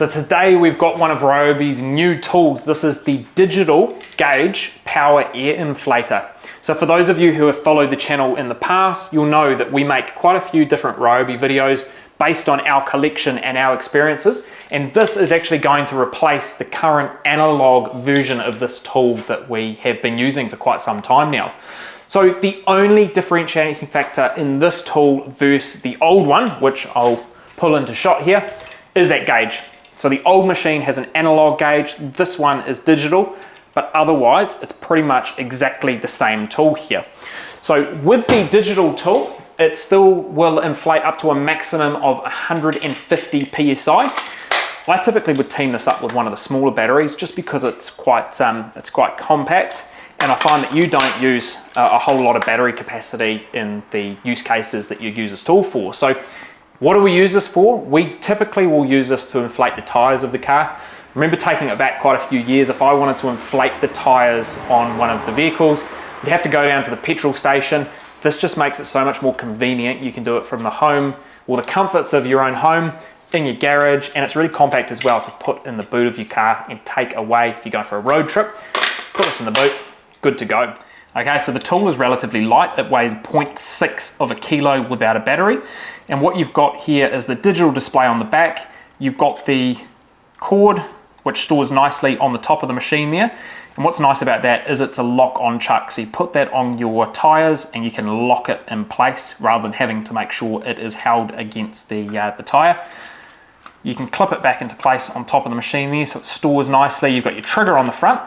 So today we've got one of Ryobi's new tools. This is the Digital Gauge Power Air Inflator. So for those of you who have followed the channel in the past, you'll know that we make quite a few different Ryobi videos based on our collection and our experiences. And this is actually going to replace the current analog version of this tool that we have been using for quite some time now. So the only differentiating factor in this tool versus the old one, which I'll pull into shot here, is that gauge. So the old machine has an analog gauge, this one is digital, but otherwise it's pretty much exactly the same tool here. So with the digital tool, it still will inflate up to a maximum of 150 PSI. I typically would team this up with one of the smaller batteries just because it's quite compact, and I find that you don't use a whole lot of battery capacity in the use cases that you use this tool for. So what do we use this for? We typically will use this to inflate the tires of the car. I remember taking it back quite a few years. If I wanted to inflate the tires on one of the vehicles, you'd have to go down to the petrol station. This just makes it so much more convenient. You can do it from the home or the comforts of your own home, in your garage, and it's really compact as well to put in the boot of your car and take away if you're going for a road trip. Put this in the boot, good to go. Okay, so the tool is relatively light. It weighs 0.6 of a kilo without a battery. And what you've got here is the digital display on the back. You've got the cord, which stores nicely on the top of the machine there. And what's nice about that is it's a lock-on chuck. So you put that on your tires and you can lock it in place rather than having to make sure it is held against the tire. You can clip it back into place on top of the machine there so it stores nicely. You've got your trigger on the front,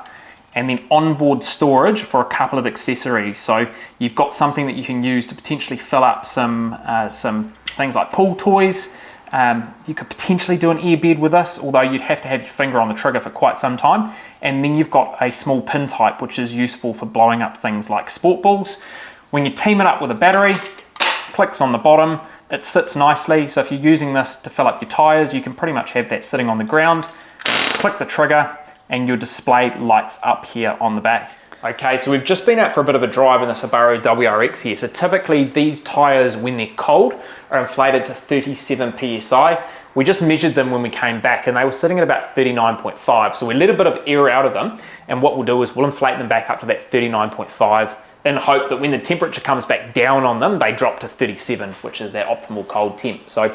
and then onboard storage for a couple of accessories. So you've got something that you can use to potentially fill up some things like pool toys. You could potentially do an earbed with this, although you'd have to have your finger on the trigger for quite some time. And then you've got a small pin type, which is useful for blowing up things like sport balls. When you team it up with a battery, clicks on the bottom, it sits nicely. So if you're using this to fill up your tires, you can pretty much have that sitting on the ground. Click the trigger, and your display lights up here on the back. Okay, so we've just been out for a bit of a drive in the Subaru WRX here. So typically these tires, when they're cold, are inflated to 37 PSI. We just measured them when we came back and they were sitting at about 39.5. So we let a bit of air out of them, and what we'll do is we'll inflate them back up to that 39.5 in hope that when the temperature comes back down on them, they drop to 37, which is their optimal cold temp. So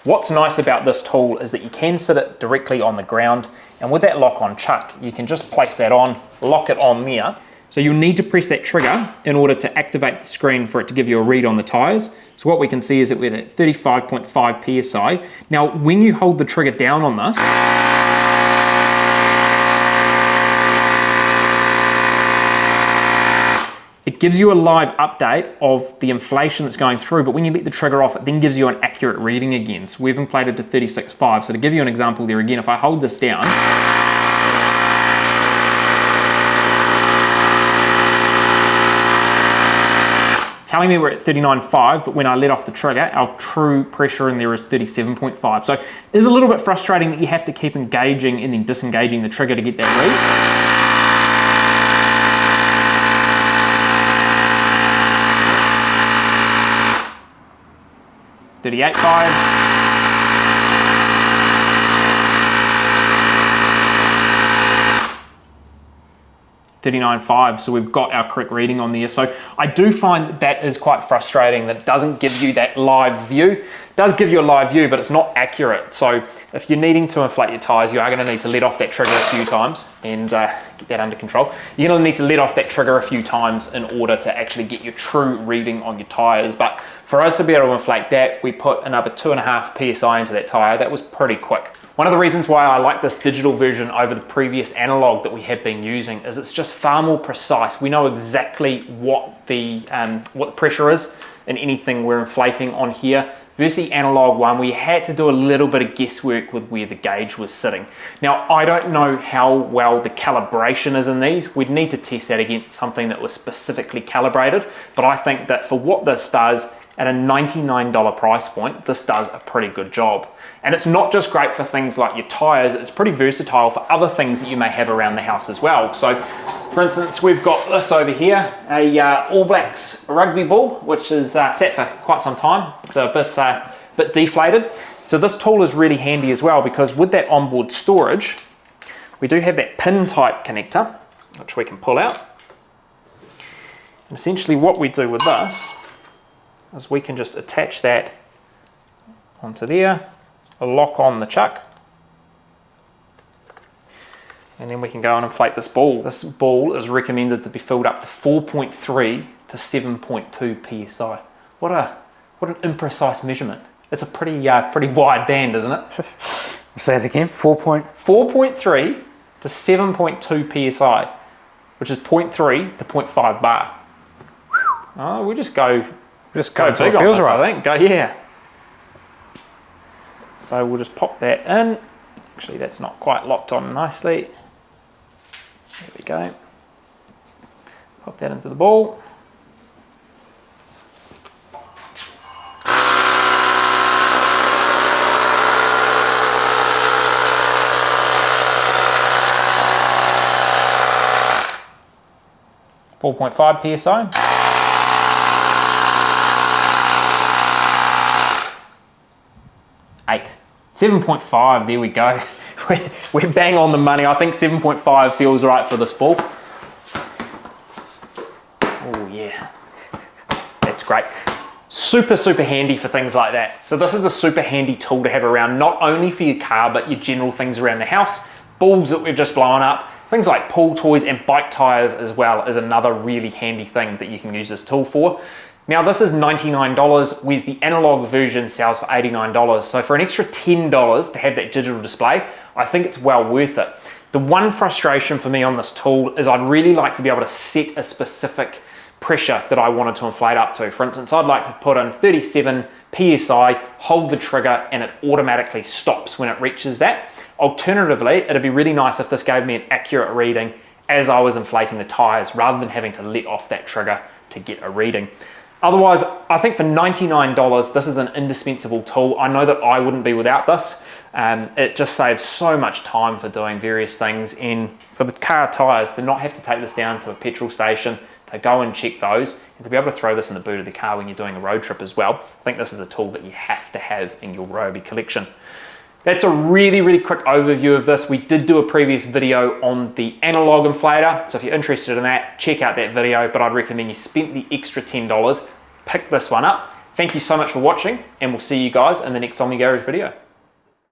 what's nice about this tool is that you can sit it directly on the ground, and with that lock-on chuck, you can just place that on, lock it on there. So you'll need to press that trigger in order to activate the screen for it to give you a read on the tires. So what we can see is that we're at 35.5 PSI. Now, when you hold the trigger down on this, it gives you a live update of the inflation that's going through, but when you let the trigger off, it then gives you an accurate reading again. So we've inflated to 36.5. So to give you an example there again, if I hold this down, it's telling me we're at 39.5, but when I let off the trigger, our true pressure in there is 37.5. So it is a little bit frustrating that you have to keep engaging and then disengaging the trigger to get that read. 38.5. 39.5, so we've got our correct reading on there. So I do find that that is quite frustrating, that it doesn't give you that live view. It does give you a live view, but it's not accurate. So if you're needing to inflate your tires, you are going to need to let off that trigger a few times and get that under control. You're going to need to let off that trigger a few times in order to actually get your true reading on your tires. But for us to be able to inflate that, we put another 2.5 PSI into that tire. That was pretty quick. One of the reasons why I like this digital version over the previous analog that we have been using is it's just far more precise. We know exactly what the pressure is in anything we're inflating on here. Versus the analog one, we had to do a little bit of guesswork with where the gauge was sitting. Now, I don't know how well the calibration is in these. We'd need to test that against something that was specifically calibrated, but I think that for what this does, at a $99 price point, this does a pretty good job. And it's not just great for things like your tires, it's pretty versatile for other things that you may have around the house as well. So for instance, we've got this over here, a All Blacks rugby ball, which is sat for quite some time. It's a bit deflated. So this tool is really handy as well because with that onboard storage, we do have that pin type connector, which we can pull out. And essentially what we do with this is we can just attach that onto there, lock on the chuck, and then we can go and inflate this ball. This ball is recommended to be filled up to 4.3 to 7.2 PSI. What an imprecise measurement. It's a pretty wide band, isn't it? Say it again, 4.3 to 7.2 PSI, which is 0.3 to 0.5 bar. Oh, we just go big on right. this, I think. Yeah. So we'll just pop that in. Actually, that's not quite locked on nicely. There we go. Pop that into the ball. .5 PSI. 8. 7.5, there we go. We're bang on the money. I think 7.5 feels right for this ball. Oh yeah, that's great. Super handy for things like that. So this is a super handy tool to have around, not only for your car, but your general things around the house. Balls that we've just blown up, things like pool toys and bike tires as well is another really handy thing that you can use this tool for. Now this is $99, whereas the analog version sells for $89. So for an extra $10 to have that digital display, I think it's well worth it. The one frustration for me on this tool is I'd really like to be able to set a specific pressure that I wanted to inflate up to. For instance, I'd like to put in 37 PSI, hold the trigger, and it automatically stops when it reaches that. Alternatively, it'd be really nice if this gave me an accurate reading as I was inflating the tires, rather than having to let off that trigger to get a reading. Otherwise, I think for $99, this is an indispensable tool. I know that I wouldn't be without this. It just saves so much time for doing various things, and for the car tires, to not have to take this down to a petrol station, to go and check those, and to be able to throw this in the boot of the car when you're doing a road trip as well. I think this is a tool that you have to have in your Ryobi collection. That's a really quick overview of this. We did do a previous video on the analog inflator, so if you're interested in that, check out that video, but I'd recommend you spend the extra $10, pick this one up. Thank you so much for watching, and we'll see you guys in the next Omni Garage video.